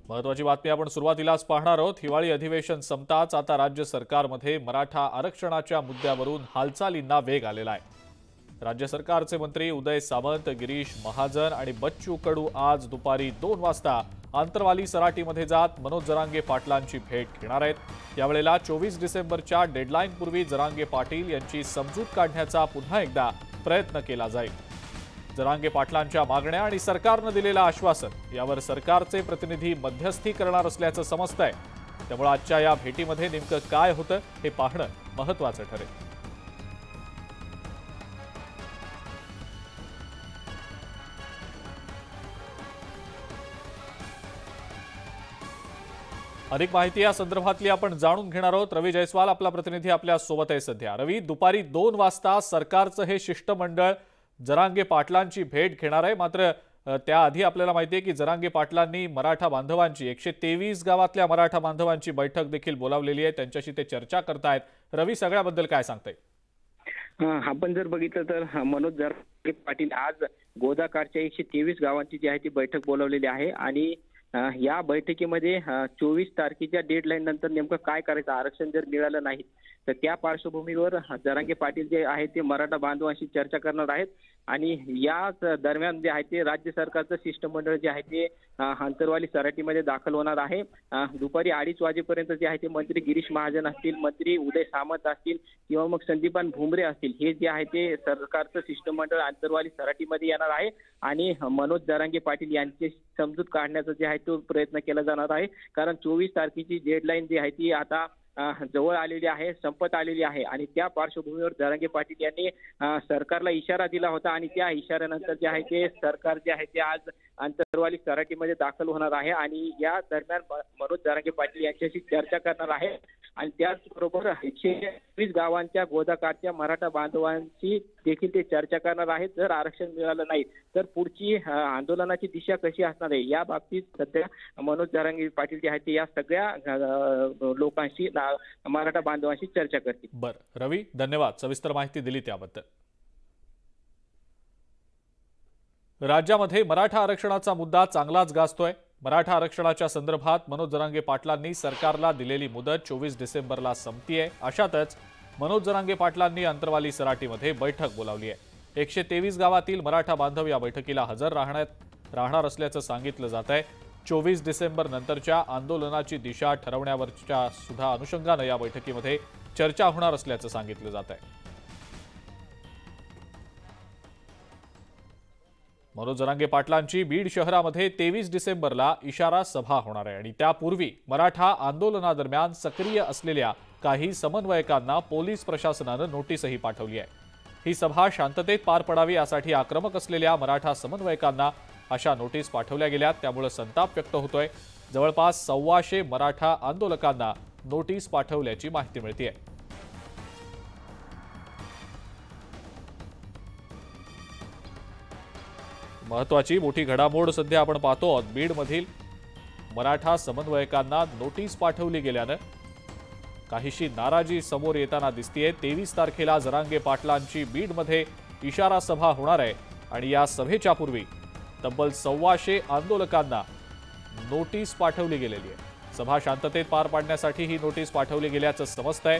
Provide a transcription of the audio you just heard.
महत्वाची बातमी आपण सुरुवातीलाच पाहणार आहोत। हिवाळी अधिवेशन संपताच आता राज्य सरकारमध्ये मराठा आरक्षणाच्या मुद्द्यावरून हालचालींना वेग आलेला आहे। राज्य सरकारचे मंत्री उदय सामंत, गिरीश महाजन आणि बच्चू कडू आज दुपारी 2 वाजता आंतरवाली सराटीमध्ये जात मनोज जरांगे पाटलांची भेट घेणार आहेत। यावेळेला 24 डिसेंबरच्या डेडलाईन पूर्वी जरांगे पाटील यांची समजूत काढण्याचा पुन्हा एकदा प्रयत्न केला जाईल। जरांगे पाटलांच्या मागण्या आणि सरकारने दिलेलं आश्वासन यावर सरकारचे प्रतिनिधी मध्यस्थी करणार असल्याचं समजतंय। त्यामुळे आजच्या या भेटीमध्ये नेमकं काय होतं हे पाहणं महत्त्वाचं ठरेल। अधिक माहिती या संदर्भातली आपण जाणून घेणार आहोत। रवी जयस्वाल आपला प्रतिनिधी आपल्या सोबत आहे सध्या। रवी, दुपारी 2 वाजता सरकारचं हे शिष्टमंडळ जरांगे पाटलांची भेट घेणार आहे। मात्र त्याआधी आपल्याला माहिती आहे की जरांगे पाटलांनी मराठा बांधवांची 123 गावातल्या मराठा बांधवांची बैठक देखील बोलावलेली आहे। त्यांच्याशी ते चर्चा करतायत। रवी, सगळ्याबद्दल काय सांगताय? आपण जर बघितलं तर मनोज जरांगे पाटील आज गोदाकाठच्या 123 गावांची जी आहे ती बैठक बोलावलेली आहे आणि या बैठकीमध्ये 24 तारखेच्या डेडलाईन नंतर नेमकं काय करायचं, आरक्षण जर मिळालं नाही तर त्या पार्श्वभूमीवर जरांगे पाटील जे आहे ते मराठा बांधवांशी चर्चा करणार आहेत। आणि या दरम्यान जे आहे ते राज्य सरकारचं शिष्टमंडळ जे आहे ते आंतरवाली सराटीमध्ये दाखल होणार आहे। दुपारी 2:30 वाजेपर्यंत जे आहे ते मंत्री गिरीश महाजन असतील, मंत्री उदय सामंत असतील किंवा मग संदीपान भुमरे असतील, हे जे आहे ते सरकारचं शिष्टमंडळ आंतरवाली सराटीमध्ये येणार आहे आणि मनोज जरांगे पाटील यांची समजूत काढण्याचा जे आहे तो प्रयत्न केला जाणार आहे। कारण 24 तारखेची डेडलाईन जी आहे ती आता जवळ आलेली आहे, संपत आलेली आहे आणि त्या पार्श्वभूमीवर जरांगे पाटील यांनी सरकारला इशारा दिला होता आणि त्या इशाऱ्यानंतर जे आहे ते सरकार जे आहे ते आज आंतरवाली सराटीमध्ये दाखल होणार आहे आणि या दरम्यान मनोज जरांगे पाटील यांच्याशी चर्चा करणार आहे आणि त्याचबरोबर 123 गावांच्या गोदाकाठच्या मराठा बांधवांची देखील ते चर्चा करणार आहेत। जर आरक्षण मिळालं नाही तर पुढची आंदोलनाची दिशा कशी असणार आहे या बाबतीत सध्या मनोज जरांगे पाटील जे आहेत ते या सगळ्या लोकांशी, मराठा बांधवांशी चर्चा करतील। बरं रवी, धन्यवाद सविस्तर माहिती दिली त्याबद्दल। राज्यामध्ये मराठा आरक्षणाचा मुद्दा चांगलाच गाजतोय। मराठा आरक्षणाच्या संदर्भात मनोज जरांगे पाटलांनी सरकारला दिलेली मुदत 24 डिसेंबरला संपतीये। अशातच मनोज जरांगे पाटलांनी आंतरवाली सराटीमध्ये बैठक बोलावली आहे। 123 गावातील मराठा बांधव या बैठकीला हजर राहणार असल्याचं सांगितलं जात आहे। 24 डिसेंबर नंतरच्या आंदोलनाची दिशा ठरवण्यावरच्या सुद्धा अनुषंगाने या बैठकीमध्ये चर्चा होणार असल्याचं सांगितलं जात आहे। मनोज जरांगे पाटलांची बीड शहरामध्ये 23 डिसेंबरला इशारा सभा होणार आहे आणि त्यापूर्वी मराठा आंदोलनादरम्यान सक्रिय असलेल्या काही समन्वयकांना पोलीस प्रशासनानं नोटीसही पाठवली आहे। ही सभा शांततेत पार पडावी यासाठी आक्रमक असलेल्या मराठा समन्वयकांना अशा नोटीस पाठवल्या गेल्यात। त्यामुळे संताप व्यक्त होतोय। जवळपास 125 मराठा आंदोलकांना नोटीस पाठवल्याची माहिती मिळतेय। महत्वाची मोठी घडामोड सध्या आपण पाहतो आहोत। बीडमधील मराठा समन्वयकांना नोटीस पाठवली गेल्यानं काहीशी नाराजी समोर येताना दिसतेय। 23 तारखेला जरांगे पाटलांची बीडमध्ये इशारा सभा होणार आहे आणि या सभेच्या पूर्वी तब्बल 125 आंदोलकांना नोटीस पाठवली गेलेली आहे। सभा शांततेत पार पाडण्यासाठी ही नोटीस पाठवली गेल्याचं समजतंय।